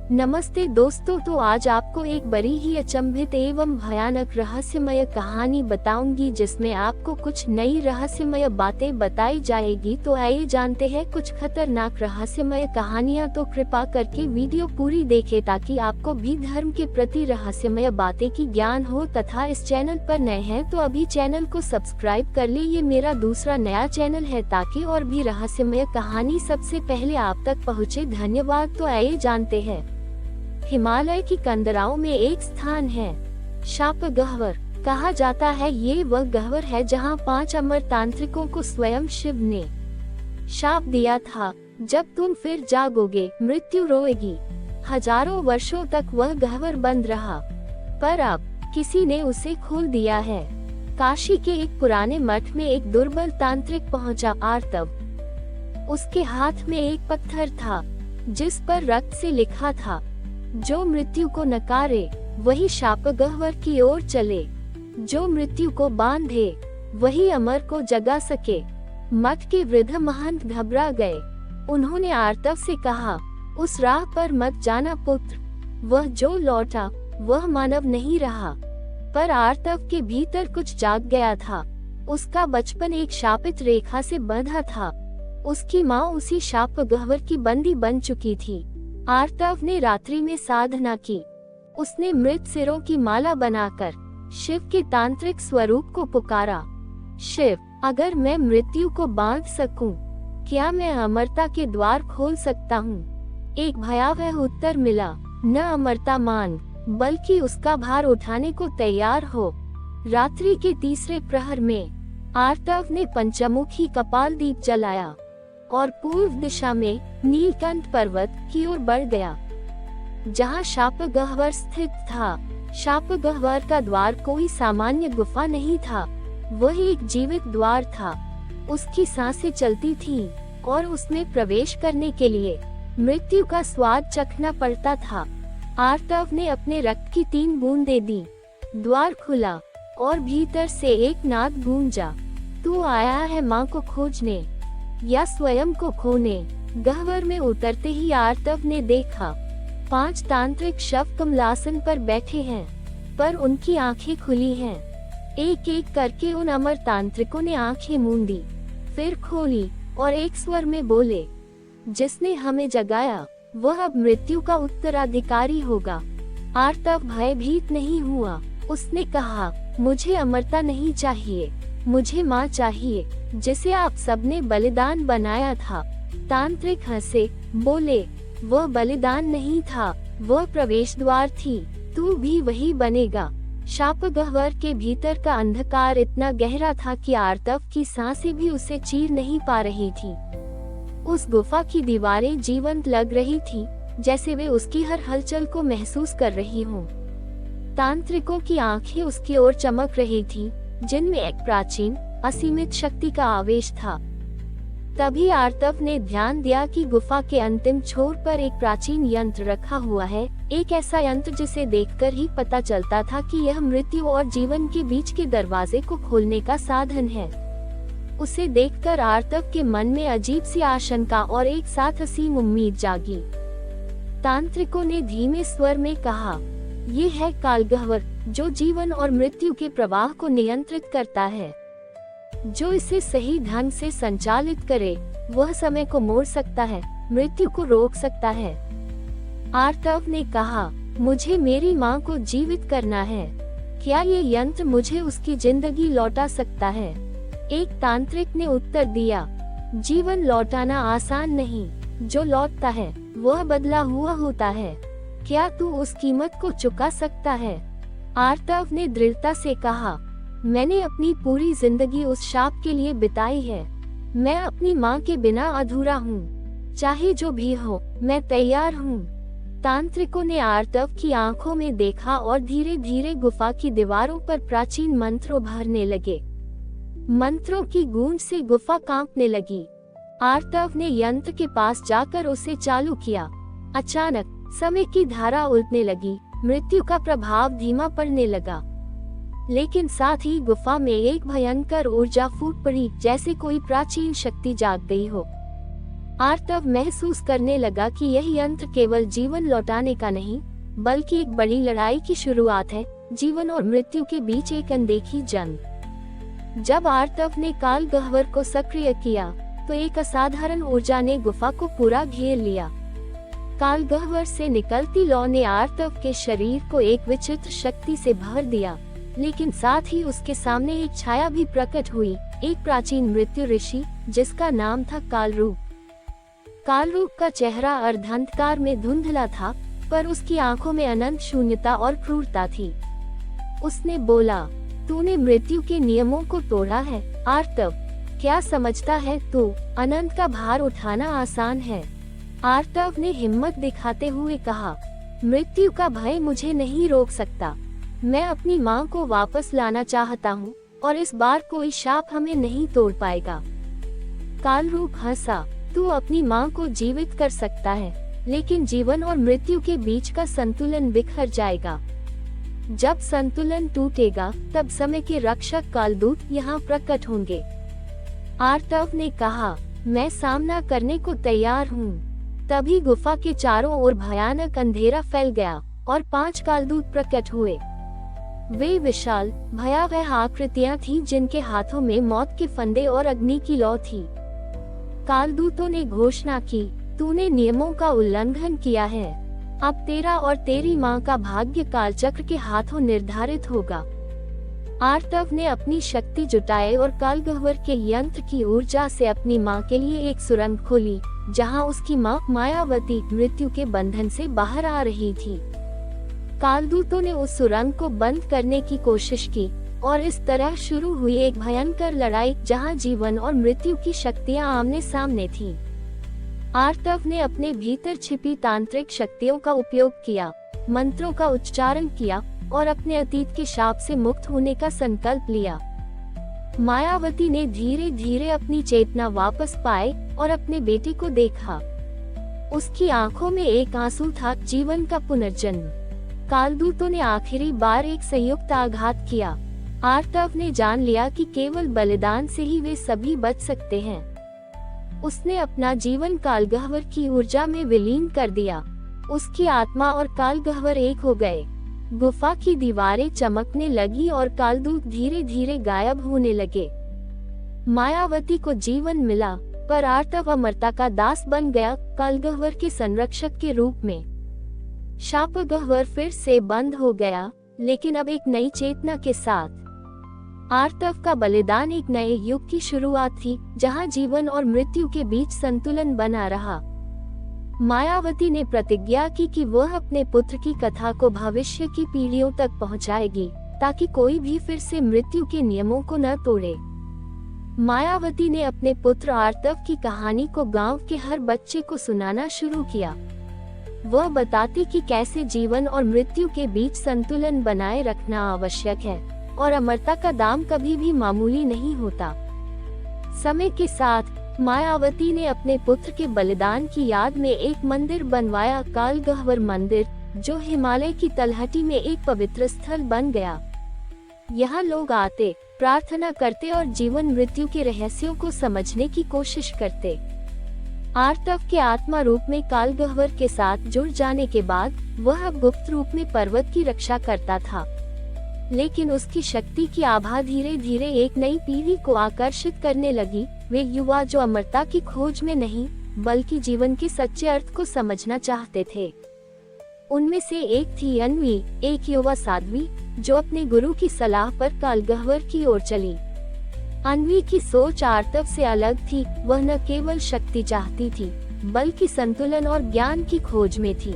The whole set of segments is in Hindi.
नमस्ते दोस्तों, तो आज आपको एक बड़ी ही अचंभित एवं भयानक रहस्यमय कहानी बताऊंगी जिसमें आपको कुछ नई रहस्यमय बातें बताई जाएगी। तो आइए जानते हैं कुछ खतरनाक रहस्यमय कहानियां। तो कृपा करके वीडियो पूरी देखें ताकि आपको भी धर्म के प्रति रहस्यमय बातें की ज्ञान हो, तथा इस चैनल पर नए हैं तो अभी चैनल को सब्सक्राइब कर ले। ये मेरा दूसरा नया चैनल है ताकि और भी रहस्यमय कहानी सबसे पहले आप तक पहुँचे। धन्यवाद। तो आइए जानते हैं। हिमालय की कंदराओं में एक स्थान है, शाप गह्वर। कहा जाता है ये वह गह्वर है जहां 5 अमर तांत्रिकों को स्वयं शिव ने शाप दिया था, जब तुम फिर जागोगे मृत्यु रोएगी। हजारों वर्षों तक वह गह्वर बंद रहा, पर अब किसी ने उसे खोल दिया है। काशी के एक पुराने मठ में एक दुर्बल तांत्रिक पहुंचा, आर्तव। उसके हाथ में एक पत्थर था जिस पर रक्त से लिखा था, जो मृत्यु को नकारे वही शाप गह्वर की ओर चले, जो मृत्यु को बांधे वही अमर को जगा सके। मठ के वृद्ध महंत घबरा गए। उन्होंने आर्तव से कहा, उस राह पर मत जाना पुत्र। वह जो लौटा वह मानव नहीं रहा। पर आर्तव के भीतर कुछ जाग गया था। उसका बचपन एक शापित रेखा से बंधा था। उसकी माँ उसी शाप गह्वर की बंदी बन चुकी थी। आर्तव ने रात्रि में साधना की। उसने मृत सिरों की माला बनाकर शिव के तांत्रिक स्वरूप को पुकारा, शिव, अगर मैं मृत्यु को बांध सकूं, क्या मैं अमरता के द्वार खोल सकता हूं? एक भयावह उत्तर मिला, न अमरता मांग, बल्कि उसका भार उठाने को तैयार हो। रात्रि के तीसरे प्रहर में आर्तव ने पंचमुखी कपाल दीप जलाया और पूर्व दिशा में नीलकंठ पर्वत की ओर बढ़ गया, जहां शाप गह्वर स्थित था। शाप गह्वर का द्वार कोई सामान्य गुफा नहीं था, वह एक जीवित द्वार था। उसकी सांसें चलती थीं और उसमें प्रवेश करने के लिए मृत्यु का स्वाद चखना पड़ता था। आर्तव ने अपने रक्त की 3 बूंदें दी। द्वार खुला और भीतर से एक नाद गूंजा, तू आया है माँ को खोजने या स्वयं को खोने? गह्वर में उतरते ही आर्तव ने देखा 5 तांत्रिक शव कमलासन पर बैठे हैं, पर उनकी आंखें खुली हैं। एक एक करके उन अमर तांत्रिकों ने आंखें मूंदी, फिर खोली और एक स्वर में बोले, जिसने हमें जगाया वह अब मृत्यु का उत्तराधिकारी होगा। आर्तव भयभीत नहीं हुआ। उसने कहा, मुझे अमरता नहीं चाहिए, मुझे माँ चाहिए जिसे आप सबने बलिदान बनाया था। तांत्रिक हंसे, बोले, वह बलिदान नहीं था, वह प्रवेश द्वार थी, तू भी वही बनेगा। शाप गह्वर के भीतर का अंधकार इतना गहरा था कि आर्तव की सांसें भी उसे चीर नहीं पा रही थी। उस गुफा की दीवारें जीवंत लग रही थी, जैसे वे उसकी हर हलचल को महसूस कर रही हों। तांत्रिकों की आंखें उसकी ओर चमक रही थी, जिनमें एक प्राचीन असीमित शक्ति का आवेश था। तभी आर्तव ने ध्यान दिया कि गुफा के अंतिम छोर पर एक प्राचीन यंत्र रखा हुआ है, एक ऐसा यंत्र जिसे देखकर ही पता चलता था कि यह मृत्यु और जीवन के बीच के दरवाजे को खोलने का साधन है। उसे देखकर आर्तव के मन में अजीब सी आशंका और एक साथ असीम उम्मीद जागी। तांत्रिकों ने धीमे स्वर में कहा, ये है काल गह्वर, जो जीवन और मृत्यु के प्रवाह को नियंत्रित करता है। जो इसे सही ढंग से संचालित करे वह समय को मोड़ सकता है, मृत्यु को रोक सकता है। आर्तव ने कहा, मुझे मेरी माँ को जीवित करना है, क्या ये यंत्र मुझे उसकी जिंदगी लौटा सकता है? एक तांत्रिक ने उत्तर दिया, जीवन लौटाना आसान नहीं, जो लौटता है वह बदला हुआ होता है। क्या तू उस कीमत को चुका सकता है? आर्तव ने दृढ़ता से कहा, मैंने अपनी पूरी जिंदगी उस शाप के लिए बिताई है। मैं अपनी माँ के बिना अधूरा हूँ, चाहे जो भी हो मैं तैयार हूँ। तांत्रिकों ने आर्तव की आंखों में देखा और धीरे धीरे गुफा की दीवारों पर प्राचीन मंत्र उभरने लगे। मंत्रों की गूंज से गुफा कांपने लगी। आर्तव ने यंत्र के पास जाकर उसे चालू किया। अचानक समय की धारा उलटने लगी, मृत्यु का प्रभाव धीमा पड़ने लगा, लेकिन साथ ही गुफा में एक भयंकर ऊर्जा फूट पड़ी, जैसे कोई प्राचीन शक्ति जाग गई हो। आर्तव महसूस करने लगा कि यह यंत्र केवल जीवन लौटाने का नहीं, बल्कि एक बड़ी लड़ाई की शुरुआत है, जीवन और मृत्यु के बीच एक अनदेखी जंग। जब आर्तव ने काल गह्वर को सक्रिय किया, तो एक असाधारण ऊर्जा ने गुफा को पूरा घेर लिया। काल गह्वर से निकलती लौ ने आर्तव के शरीर को एक विचित्र शक्ति से भर दिया, लेकिन साथ ही उसके सामने एक छाया भी प्रकट हुई, एक प्राचीन मृत्यु ऋषि, जिसका नाम था कालरूप। कालरूप का चेहरा अर्धांधकार में धुंधला था, पर उसकी आंखों में अनंत शून्यता और क्रूरता थी। उसने बोला, तूने मृत्यु के नियमों को तोड़ा है आर्तव। क्या समझता है तू, अनंत का भार उठाना आसान है? आर्तव ने हिम्मत दिखाते हुए कहा, मृत्यु का भय मुझे नहीं रोक सकता। मैं अपनी माँ को वापस लाना चाहता हूँ, और इस बार कोई शाप हमें नहीं तोड़ पाएगा। कालरूप हंसा, तू अपनी माँ को जीवित कर सकता है, लेकिन जीवन और मृत्यु के बीच का संतुलन बिखर जाएगा। जब संतुलन टूटेगा, तब समय के रक्षक कालदूत यहाँ प्रकट होंगे। आर्तव ने कहा, मैं सामना करने को तैयार हूँ। तभी गुफा के चारों ओर भयानक अंधेरा फैल गया, और 5 कालदूत प्रकट हुए। वे विशाल, भयावह आकृतियां थीं, जिनके हाथों में मौत के फंदे और अग्नि की लौ थी। कालदूतों ने घोषणा की, तूने नियमों का उल्लंघन किया है। अब तेरा और तेरी माँ का भाग्य कालचक्र के हाथों निर्धारित होगा। आर्तव ने अपनी शक्ति जुटाई और कालगह्वर के यंत्र की ऊर्जा से अपनी माँ के लिए एक सुरंग खोली, जहाँ उसकी माँ मायावती मृत्यु के बंधन से बाहर आ रही थी। कालदूतों ने उस सुरंग को बंद करने की कोशिश की, और इस तरह शुरू हुई एक भयंकर लड़ाई, जहाँ जीवन और मृत्यु की शक्तियाँ आमने सामने थीं। आर्तव ने अपने भीतर छिपी तांत्रिक शक्तियों का उपयोग किया, मंत्रों का उच्चारण किया, और अपने अतीत के शाप से मुक्त होने का संकल्प लिया। मायावती ने धीरे धीरे अपनी चेतना वापस पाई और अपने बेटे को देखा। उसकी आंखों में एक आंसू था, जीवन का पुनर्जन्म। कालदूतों ने आखिरी बार एक संयुक्त आघात किया। आर्तव ने जान लिया कि केवल बलिदान से ही वे सभी बच सकते हैं। उसने अपना जीवन कालगह्वर की ऊर्जा में विलीन कर दिया। उसकी आत्मा और कालगह्वर एक हो गए। गुफा की दीवारें चमकने लगी और कालदूत धीरे धीरे गायब होने लगे। मायावती को जीवन मिला, पर आर्तव अमरता का दास बन गया, कालगह्वर के संरक्षक के रूप में। शापगह्वर फिर से बंद हो गया, लेकिन अब एक नई चेतना के साथ। आर्तव का बलिदान एक नए युग की शुरुआत थी, जहां जीवन और मृत्यु के बीच संतुलन बना रहा। मायावती ने प्रतिज्ञा की कि वह अपने पुत्र की कथा को भविष्य की पीढ़ियों तक पहुंचाएगी, ताकि कोई भी फिर से मृत्यु के नियमों को न तोड़े। मायावती ने अपने पुत्र आर्तव की कहानी को गांव के हर बच्चे को सुनाना शुरू किया। वह बताती कि कैसे जीवन और मृत्यु के बीच संतुलन बनाए रखना आवश्यक है, और अमरता का दाम कभी भी मामूली नहीं होता। समय के साथ मायावती ने अपने पुत्र के बलिदान की याद में एक मंदिर बनवाया, कालगह्वर मंदिर, जो हिमालय की तलहटी में एक पवित्र स्थल बन गया। यहाँ लोग आते, प्रार्थना करते और जीवन मृत्यु के रहस्यों को समझने की कोशिश करते। आर्तव के आत्मा रूप में कालगह्वर के साथ जुड़ जाने के बाद वह अब गुप्त रूप में पर्वत की रक्षा करता था, लेकिन उसकी शक्ति की आभा धीरे धीरे एक नई पीढ़ी को आकर्षित करने लगी। वे युवा जो अमरता की खोज में नहीं, बल्कि जीवन के सच्चे अर्थ को समझना चाहते थे। उनमें से एक थी अन्वी, एक युवा साध्वी, जो अपने गुरु की सलाह पर कालगह्वर की ओर चली। अन्वी की सोच आर्तव से अलग थी। वह न केवल शक्ति चाहती थी, बल्कि संतुलन और ज्ञान की खोज में थी।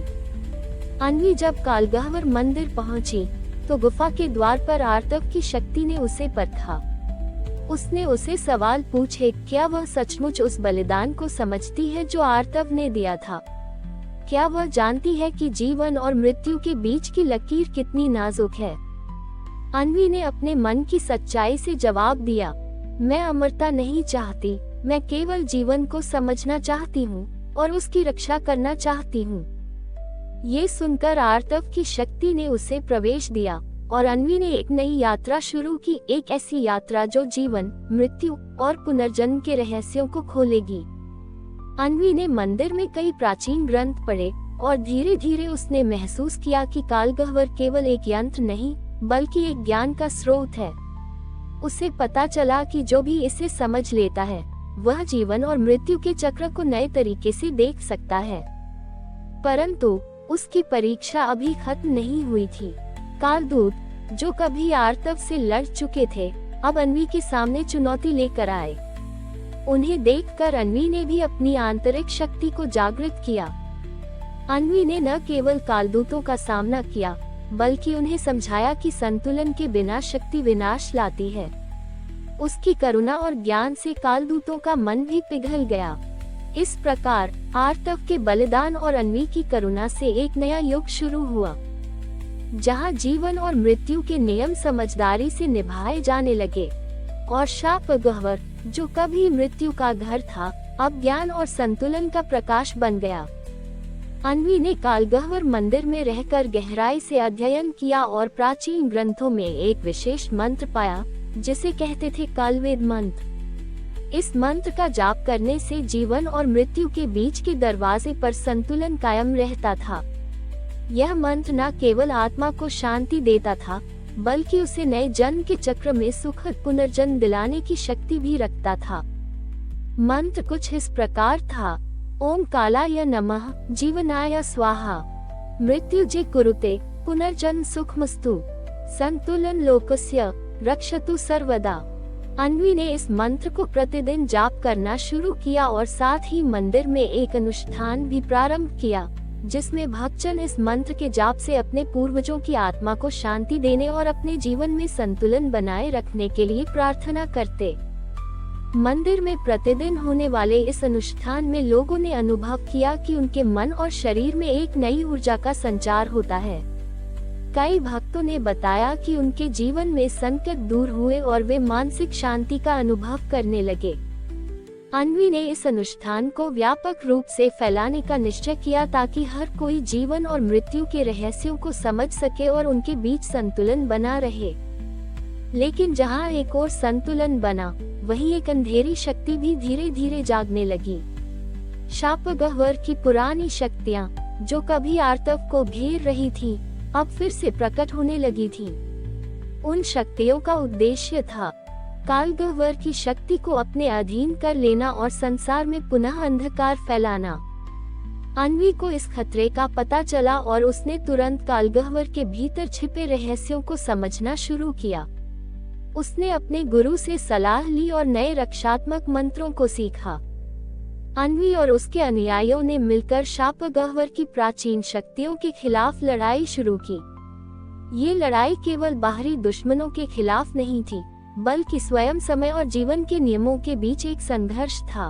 अन्वी जब कालगह्वर मंदिर पहुंची, तो गुफा के द्वार पर आर्तव की शक्ति ने उसे परखा। उसने उसे सवाल पूछे, क्या वह सचमुच उस बलिदान को समझती है जो आर्तव ने दिया था? क्या वह जानती है कि जीवन और मृत्यु के बीच की लकीर कितनी नाजुक है? अन्वी ने अपने मन की सच्चाई से जवाब दिया, मैं अमरता नहीं चाहती, मैं केवल जीवन को समझना चाहती हूँ और उसकी रक्षा करना चाहती हूँ। ये सुनकर आर्तव की शक्ति ने उसे प्रवेश दिया और अन्वी ने एक नई यात्रा शुरू की, एक ऐसी यात्रा जो जीवन, मृत्यु और पुनर्जन्म के रहस्यों को खोलेगी। अन्वी ने मंदिर में कई प्राचीन ग्रंथ पढ़े और धीरे धीरे उसने महसूस किया कि कालगह्वर केवल एक यंत्र नहीं बल्कि एक ज्ञान का स्रोत है। उसे पता चला कि जो भी इसे समझ लेता है वह जीवन और मृत्यु के चक्र को नए तरीके से देख सकता है। परंतु उसकी परीक्षा अभी खत्म नहीं हुई थी। कालदूत, जो कभी आर्तव से लड़ चुके थे, अब अन्वी के सामने चुनौती लेकर आए। उन्हें देखकर अन्वी ने भी अपनी आंतरिक शक्ति को जागृत किया। अन्वी ने न केवल कालदूतों का सामना किया बल्कि उन्हें समझाया कि संतुलन के बिना शक्ति विनाश लाती है। उसकी करुणा और ज्ञान से कालदूतों का मन भी पिघल गया। इस प्रकार आर्तव के बलिदान और अन्वी की करुणा से एक नया युग शुरू हुआ, जहां जीवन और मृत्यु के नियम समझदारी से निभाए जाने लगे और शापगह्वर, जो कभी मृत्यु का घर था, अब ज्ञान और संतुलन का प्रकाश बन गया। अन्वी ने कालगह्वर मंदिर में रहकर गहराई से अध्ययन किया और प्राचीन ग्रंथों में एक विशेष मंत्र पाया जिसे कहते थे कालवेद मंत्र। इस मंत्र का जाप करने से जीवन और मृत्यु के बीच के दरवाजे पर संतुलन कायम रहता था। यह मंत्र न केवल आत्मा को शांति देता था बल्कि उसे नए जन्म के चक्र में सुखद पुनर्जन्म दिलाने की शक्ति भी रखता था। मंत्र कुछ इस प्रकार था: ओम कालाय नमः, जीवनाय स्वाहा, मृत्युजे कुरुते, पुनर्जन्म सुखमस्तु, संतुलन लोकस्य रक्षतु सर्वदा। अन्वी ने इस मंत्र को प्रतिदिन जाप करना शुरू किया और साथ ही मंदिर में एक अनुष्ठान भी प्रारंभ किया जिसमें भक्तजन इस मंत्र के जाप से अपने पूर्वजों की आत्मा को शांति देने और अपने जीवन में संतुलन बनाए रखने के लिए प्रार्थना करते। मंदिर में प्रतिदिन होने वाले इस अनुष्ठान में लोगों ने अनुभव किया कि उनके मन और शरीर में एक नई ऊर्जा का संचार होता है। कई भक्तों ने बताया कि उनके जीवन में संकट दूर हुए और वे मानसिक शांति का अनुभव करने लगे। अन्वी ने इस अनुष्ठान को व्यापक रूप से फैलाने का निश्चय किया ताकि हर कोई जीवन और मृत्यु के रहस्यों को समझ सके और उनके बीच संतुलन बना रहे। लेकिन जहां एक और संतुलन बना, वहीं एक अंधेरी शक्ति भी धीरे धीरे जागने लगी। शापगह्वर की पुरानी शक्तियां, जो कभी आर्तव को घेर रही थीं, अब फिर से प्रकट होने लगी थी। उन शक्तियों का उद्देश्य था कालगह्वर की शक्ति को अपने अधीन कर लेना और संसार में पुनः अंधकार फैलाना। अन्वी को इस खतरे का पता चला और उसने तुरंत कालगह्वर के भीतर छिपे रहस्यों को समझना शुरू किया। उसने अपने गुरु से सलाह ली और नए रक्षात्मक मंत्रों को सीखा। अन्वी और उसके अनुयायियों ने मिलकर शापगह्वर की प्राचीन शक्तियों के खिलाफ लड़ाई शुरू की। ये लड़ाई केवल बाहरी दुश्मनों के खिलाफ नहीं थी, बल्कि स्वयं समय और जीवन के नियमों के बीच एक संघर्ष था।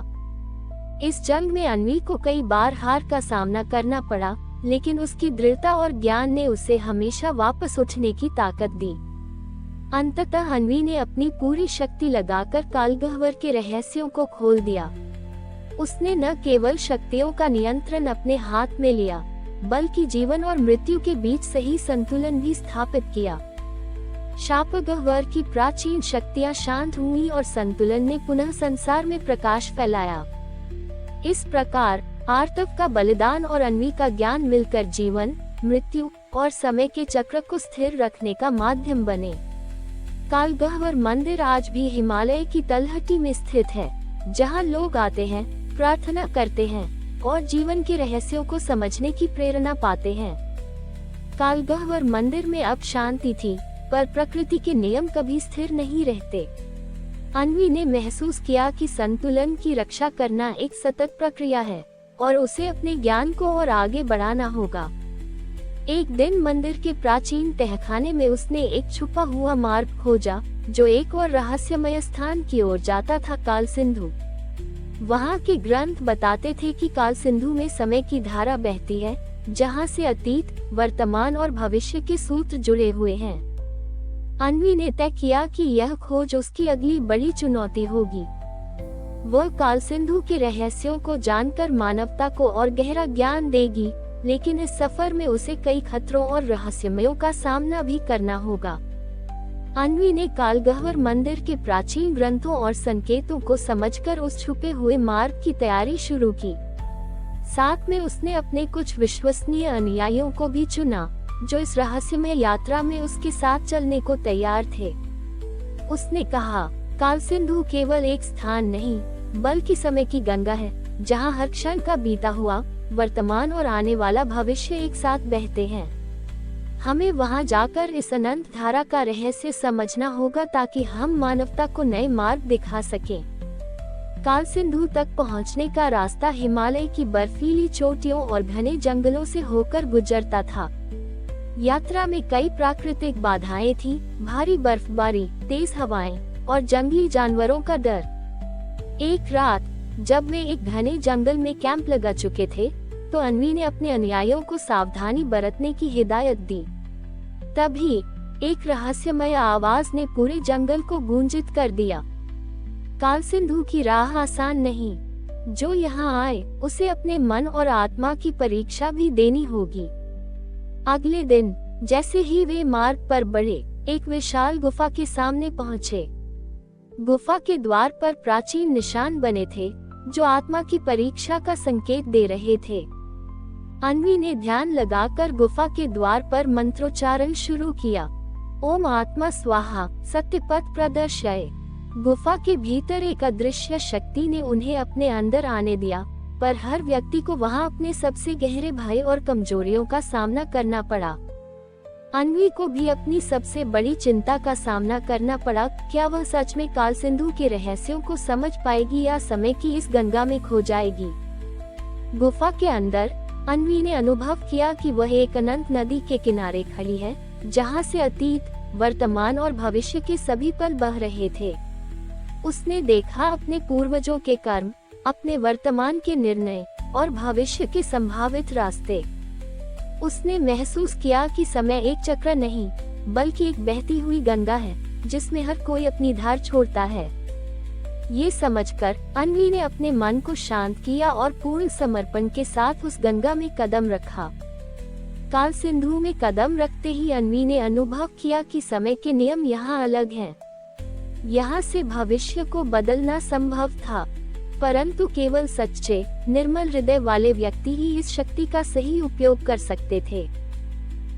इस जंग में अन्वी को कई बार हार का सामना करना पड़ा, लेकिन उसकी दृढ़ता और ज्ञान ने उसे हमेशा वापस उठने की ताकत दी। अंततः अन्वी ने अपनी पूरी शक्ति लगाकर कालगह्वर के रहस्यों को खोल दिया। उसने न केवल शक्तियों का नियंत्रण अपने हाथ में लिया, बल्कि जीवन और मृत्यु के बीच सही संतुलन भी स्थापित किया। शापगह्वर की प्राचीन शक्तियां शांत हुई और संतुलन ने पुनः संसार में प्रकाश फैलाया। इस प्रकार आर्तव का बलिदान और अन्वी का ज्ञान मिलकर जीवन, मृत्यु और समय के चक्र को स्थिर रखने का माध्यम बने। कालगह्वर मंदिर आज भी हिमालय की तलहटी में स्थित है, जहां लोग आते हैं, प्रार्थना करते हैं और जीवन के रहस्यों को समझने की प्रेरणा पाते हैं। कालगह्वर मंदिर में अब शांति थी, पर प्रकृति के नियम कभी स्थिर नहीं रहते। अन्वी ने महसूस किया कि संतुलन की रक्षा करना एक सतत प्रक्रिया है और उसे अपने ज्ञान को और आगे बढ़ाना होगा। एक दिन मंदिर के प्राचीन तहखाने में उसने एक छुपा हुआ मार्ग खोजा जो एक और रहस्यमय स्थान की ओर जाता था, काल सिंधु। वहाँ के ग्रंथ बताते थे कि काल सिंधु में समय की धारा बहती है, जहाँ से अतीत, वर्तमान और भविष्य के सूत्र जुड़े हुए हैं। अन्वी ने तय किया कि यह खोज उसकी अगली बड़ी चुनौती होगी। वह काल सिंधु के रहस्यों को जानकर मानवता को और गहरा ज्ञान देगी, लेकिन इस सफर में उसे कई खतरों और रहस्यमयों का सामना भी करना होगा। अन्वी ने कालगह्वर मंदिर के प्राचीन ग्रंथों और संकेतों को समझकर उस छुपे हुए मार्ग की तैयारी शुरू की। साथ में उसने अपने कुछ विश्वसनीय अनुयायियों को भी चुना, जो इस रहस्यमय यात्रा में उसके साथ चलने को तैयार थे। उसने कहा, काल सिंधु केवल एक स्थान नहीं, बल्कि समय की गंगा है, जहां हर क्षण का बीता हुआ, वर्तमान और आने वाला भविष्य एक साथ बहते हैं। हमें वहां जाकर इस अनंत धारा का रहस्य समझना होगा, ताकि हम मानवता को नए मार्ग दिखा सकें। काल सिंधु तक पहुंचने का रास्ता हिमालय की बर्फीली चोटियों और घने जंगलों से होकर गुजरता था। यात्रा में कई प्राकृतिक बाधाएं थीं, भारी बर्फबारी, तेज हवाएं और जंगली जानवरों का डर। एक रात जब वे एक घने जंगल में कैंप लगा चुके थे, तो अन्वी ने अपने अनुयायियों को सावधानी बरतने की हिदायत दी। तभी एक रहस्यमय आवाज ने पूरे जंगल को गूंजित कर दिया, काल सिंधु की राह आसान नहीं, जो यहाँ आए उसे अपने मन और आत्मा की परीक्षा भी देनी होगी। अगले दिन जैसे ही वे मार्ग पर बढ़े, एक विशाल गुफा के सामने पहुँचे। गुफा के द्वार पर प्राचीन निशान बने थे, जो आत्मा की परीक्षा का संकेत दे रहे थे। अन्वी ने ध्यान लगाकर गुफा के द्वार पर मंत्रोच्चारण शुरू किया। ओम आत्मा स्वाहा सत्यपथ प्रदर्शय। गुफा के भीतर एक अदृश्य शक्ति ने उन्हें अपने अंदर आने दिया, पर हर व्यक्ति को वहां अपने सबसे गहरे भय और कमजोरियों का सामना करना पड़ा। अन्वी को भी अपनी सबसे बड़ी चिंता का सामना करना पड़ा, क्या वह सच में काल सिंधु के रहस्यों को समझ पाएगी या समय की इस गंगा में खो जाएगी। गुफा के अंदर अन्वी ने अनुभव किया कि वह एक अनंत नदी के किनारे खड़ी है, जहां से अतीत, वर्तमान और भविष्य के सभी पल बह रहे थे। उसने देखा अपने पूर्वजों के कर्म, अपने वर्तमान के निर्णय और भविष्य के संभावित रास्ते। उसने महसूस किया कि समय एक चक्र नहीं, बल्कि एक बहती हुई गंगा है, जिसमें हर कोई अपनी धार छोड़ता है। ये समझकर अन्वी ने अपने मन को शांत किया और पूर्ण समर्पण के साथ उस गंगा में कदम रखा। काल सिंधु में कदम रखते ही अन्वी ने अनुभव किया कि समय के नियम यहाँ अलग हैं। यहाँ से भविष्य को बदलना संभव था, परंतु केवल सच्चे, निर्मल हृदय वाले व्यक्ति ही इस शक्ति का सही उपयोग कर सकते थे।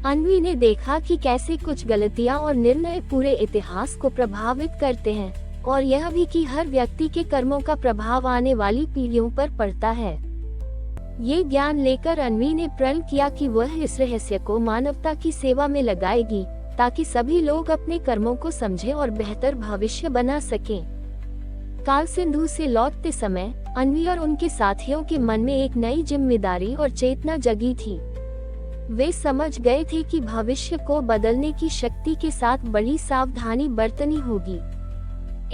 अन्वी ने देखा कि कैसे कुछ गलतियां और निर्णय पूरे इतिहास को प्रभावित करते हैं, और यह भी कि हर व्यक्ति के कर्मों का प्रभाव आने वाली पीढ़ियों पर पड़ता है। ये ज्ञान लेकर अन्वी ने प्रण किया कि वह इस रहस्य को मानवता की सेवा में लगाएगी, ताकि सभी लोग अपने कर्मों को समझें और बेहतर भविष्य बना सकें। काल सिंधु से लौटते समय अन्वी और उनके साथियों के मन में एक नई जिम्मेदारी और चेतना जगी थी। वे समझ गए थे कि भविष्य को बदलने की शक्ति के साथ बड़ी सावधानी बरतनी होगी।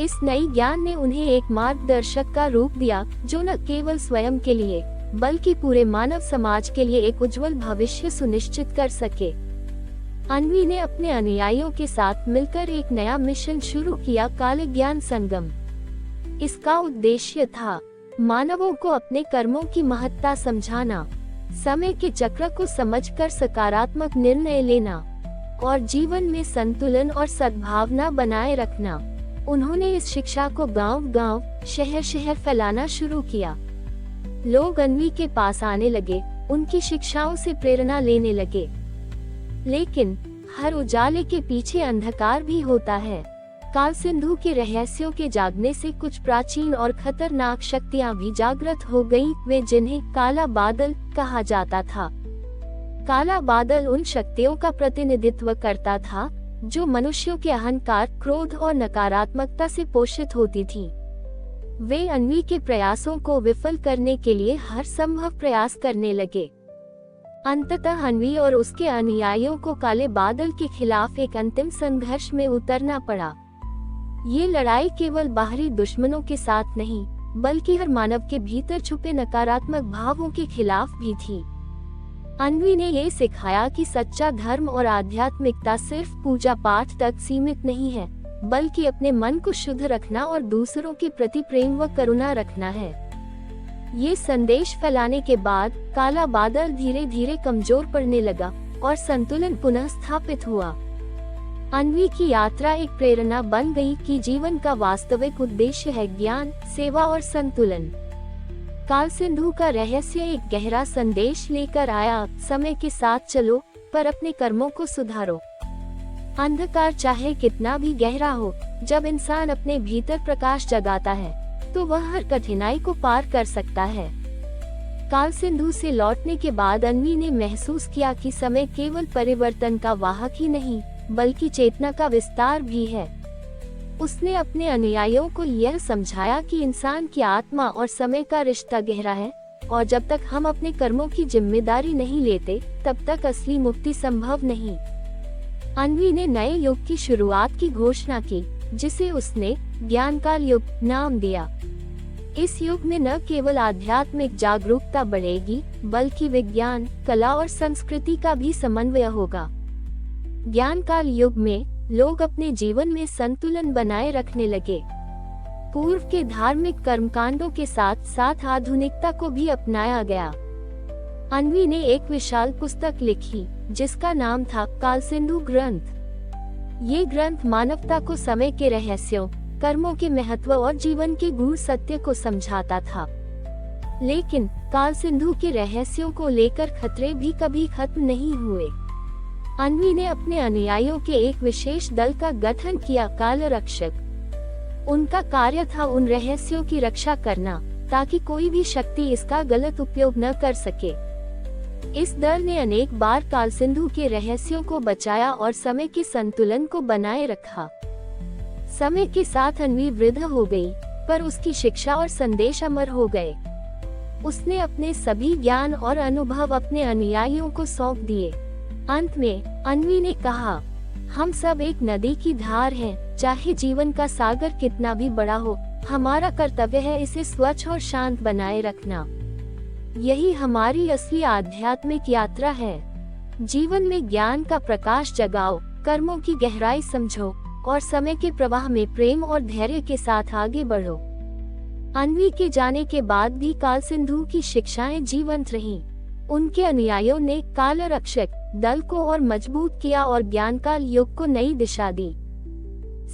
इस नई ज्ञान ने उन्हें एक मार्गदर्शक का रूप दिया, जो न केवल स्वयं के लिए, बल्कि पूरे मानव समाज के लिए एक उज्जवल भविष्य सुनिश्चित कर सके। अन्वी ने अपने अनुयायियों के साथ मिलकर एक नया मिशन शुरू किया, काल ज्ञान संगम। इसका उद्देश्य था मानवों को अपने कर्मों की महत्ता समझाना, समय के चक्र को समझकर सकारात्मक निर्णय लेना और जीवन में संतुलन और सद्भावना बनाए रखना। उन्होंने इस शिक्षा को गांव-गांव, शहर-शहर फैलाना शुरू किया। लोग अन्वी के पास आने लगे, उनकी शिक्षाओं से प्रेरणा लेने लगे। लेकिन हर उजाले के पीछे अंधकार भी होता है। काल सिंधु के रहस्यों के जागने से कुछ प्राचीन और खतरनाक शक्तियां भी जागृत हो गईं, वे जिन्हें काला बादल कहा जाता था। काला बादल उन शक्तियों का प्रतिनिधित्व करता था जो मनुष्यों के अहंकार, क्रोध और नकारात्मकता से पोषित होती थीं। वे अन्वी के प्रयासों को विफल करने के लिए हर संभव प्रयास करने लगे। अंततः अन्वी और उसके अनुयायियों को काले बादल के खिलाफ एक अंतिम संघर्ष में उतरना पड़ा। ये लड़ाई केवल बाहरी दुश्मनों के साथ नहीं, बल्कि हर मानव के भीतर छुपे नकारात्मक भावों के खिलाफ भी थी। अन्वी ने ये सिखाया कि सच्चा धर्म और आध्यात्मिकता सिर्फ पूजा पाठ तक सीमित नहीं है, बल्कि अपने मन को शुद्ध रखना और दूसरों के प्रति प्रेम व करुणा रखना है। ये संदेश फैलाने के बाद काला बादल धीरे धीरे कमजोर पड़ने लगा और संतुलन पुनः स्थापित हुआ। अन्वी की यात्रा एक प्रेरणा बन गई कि जीवन का वास्तविक उद्देश्य है ज्ञान, सेवा और संतुलन। कालसिंधु का रहस्य एक गहरा संदेश लेकर आया, समय के साथ चलो, पर अपने कर्मों को सुधारो। अंधकार चाहे कितना भी गहरा हो, जब इंसान अपने भीतर प्रकाश जगाता है, तो वह हर कठिनाई को पार कर सकता है। कालसिंधु से लौटने के बाद अन्वी ने महसूस किया कि समय केवल परिवर्तन का वाहक ही नहीं, बल्कि चेतना का विस्तार भी है। उसने अपने अनुयायियों को यह समझाया कि इंसान की आत्मा और समय का रिश्ता गहरा है, और जब तक हम अपने कर्मों की जिम्मेदारी नहीं लेते, तब तक असली मुक्ति संभव नहीं। अन्वी ने नए युग की शुरुआत की घोषणा की, जिसे उसने ज्ञानकाल युग नाम दिया। इस युग में न केवल आध्यात्मिक जागरूकता बढ़ेगी, बल्कि विज्ञान, कला और संस्कृति का भी समन्वय होगा। ज्ञानकाल युग में लोग अपने जीवन में संतुलन बनाए रखने लगे। पूर्व के धार्मिक कर्मकांडों के साथ साथ आधुनिकता को भी अपनाया गया। अन्वी ने एक विशाल पुस्तक लिखी, जिसका नाम था कालसिंधु ग्रंथ। ये ग्रंथ मानवता को समय के रहस्यों, कर्मों के महत्व और जीवन के गूढ़ सत्य को समझाता था। लेकिन कालसिंधु के रहस्यों को लेकर खतरे भी कभी खत्म नहीं हुए। अन्वी ने अपने अनुयायियों के एक विशेष दल का गठन किया, काल रक्षक। उनका कार्य था उन रहस्यों की रक्षा करना, ताकि कोई भी शक्ति इसका गलत उपयोग न कर सके। इस दल ने अनेक बार कालसिंधु के रहस्यों को बचाया और समय के संतुलन को बनाए रखा। समय के साथ अन्वी वृद्ध हो गई, पर उसकी शिक्षा और संदेश अमर हो गए। उसने अपने सभी ज्ञान और अनुभव अपने अनुयायियों को सौंप दिए। अंत में अन्वी ने कहा, हम सब एक नदी की धार हैं, चाहे जीवन का सागर कितना भी बड़ा हो, हमारा कर्तव्य है इसे स्वच्छ और शांत बनाए रखना। यही हमारी असली आध्यात्मिक यात्रा है। जीवन में ज्ञान का प्रकाश जगाओ, कर्मों की गहराई समझो, और समय के प्रवाह में प्रेम और धैर्य के साथ आगे बढ़ो। अन्वी के जाने के बाद भी कालसिंधु की शिक्षाएं जीवंत रहीं। उनके अनुयायियों ने काल रक्षक दल को और मजबूत किया और ज्ञानकाल युग को नई दिशा दी।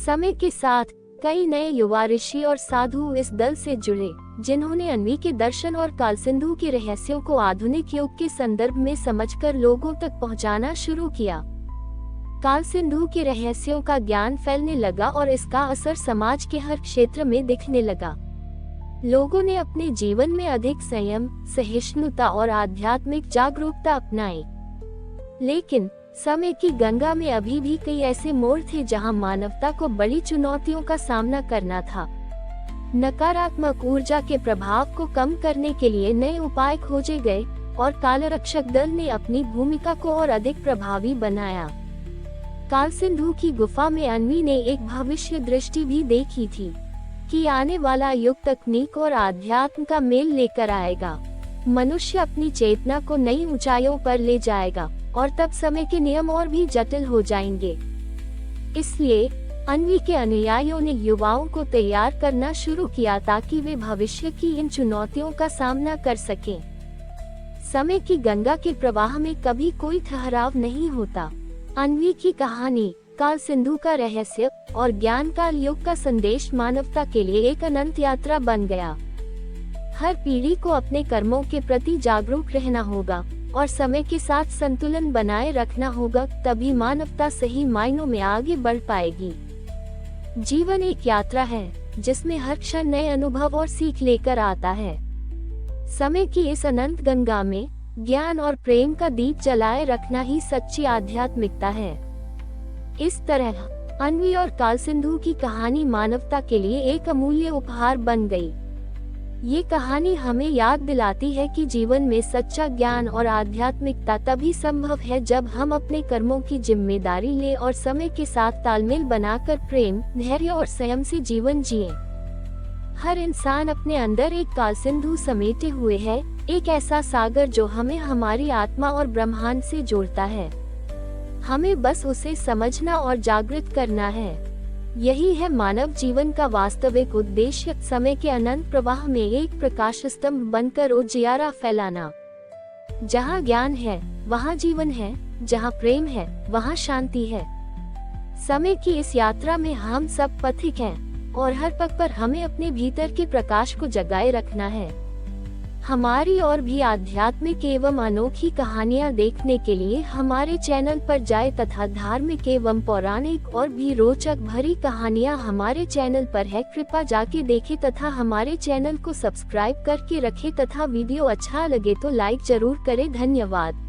समय के साथ कई नए युवा ऋषि और साधु इस दल से जुड़े, जिन्होंने अन्वी के दर्शन और कालसिंधु के रहस्यों को आधुनिक युग के संदर्भ में समझकर लोगों तक पहुंचाना शुरू किया। कालसिंधु के रहस्यों का ज्ञान फैलने लगा और इसका असर समाज के हर क्षेत्र में दिखने लगा। लोगों ने अपने जीवन में अधिक संयम, सहिष्णुता और आध्यात्मिक जागरूकता अपनाई। लेकिन समय की गंगा में अभी भी कई ऐसे मोड़ थे जहां मानवता को बड़ी चुनौतियों का सामना करना था। नकारात्मक ऊर्जा के प्रभाव को कम करने के लिए नए उपाय खोजे गए और कालरक्षक दल ने अपनी भूमिका को और अधिक प्रभावी बनाया। कालसिंधु की गुफा में अन्वी ने एक भविष्य दृष्टि भी देखी थी कि आने वाला युग तकनीक और आध्यात्म का मेल लेकर आएगा। मनुष्य अपनी चेतना को नई ऊंचाइयों पर ले जाएगा और तब समय के नियम और भी जटिल हो जाएंगे। इसलिए अन्वी के अनुयायियों ने युवाओं को तैयार करना शुरू किया ताकि वे भविष्य की इन चुनौतियों का सामना कर सकें। समय की गंगा के प्रवाह में कभी कोई ठहराव नहीं होता। अन्वी की कहानी, कालसिंधु का रहस्य और ज्ञानकाल युग का संदेश मानवता के लिए एक अनंत यात्रा बन गया। हर पीढ़ी को अपने कर्मों के प्रति जागरूक रहना होगा और समय के साथ संतुलन बनाए रखना होगा, तभी मानवता सही मायनों में आगे बढ़ पाएगी। जीवन एक यात्रा है जिसमें हर क्षण नए अनुभव और सीख लेकर आता है। समय की इस अनंत गंगा में ज्ञान और प्रेम का दीप जलाए रखना ही सच्ची आध्यात्मिकता है। इस तरह अन्वी और कालसिंधु की कहानी मानवता के लिए एक अमूल्य उपहार बन गई। ये कहानी हमें याद दिलाती है कि जीवन में सच्चा ज्ञान और आध्यात्मिकता तभी संभव है जब हम अपने कर्मों की जिम्मेदारी लें और समय के साथ तालमेल बनाकर प्रेम, धैर्य और संयम से जीवन जिएं। हर इंसान अपने अंदर एक कालसिंधु समेटे हुए है, एक ऐसा सागर जो हमें हमारी आत्मा और ब्रह्मांड से जोड़ता है। हमें बस उसे समझना और जागृत करना है। यही है मानव जीवन का वास्तविक उद्देश्य, समय के अनंत प्रवाह में एक प्रकाश स्तंभ बनकर उजियारा फैलाना। जहाँ ज्ञान है वहाँ जीवन है, जहाँ प्रेम है वहाँ शांति है। समय की इस यात्रा में हम सब पथिक हैं और हर पग पर हमें अपने भीतर के प्रकाश को जगाए रखना है। हमारी और भी आध्यात्मिक एवं अनोखी कहानियाँ देखने के लिए हमारे चैनल पर जाएं तथा धार्मिक एवं पौराणिक और भी रोचक भरी कहानियाँ हमारे चैनल पर है, कृपया जाके देखें तथा हमारे चैनल को सब्सक्राइब करके रखें तथा वीडियो अच्छा लगे तो लाइक जरूर करें। धन्यवाद।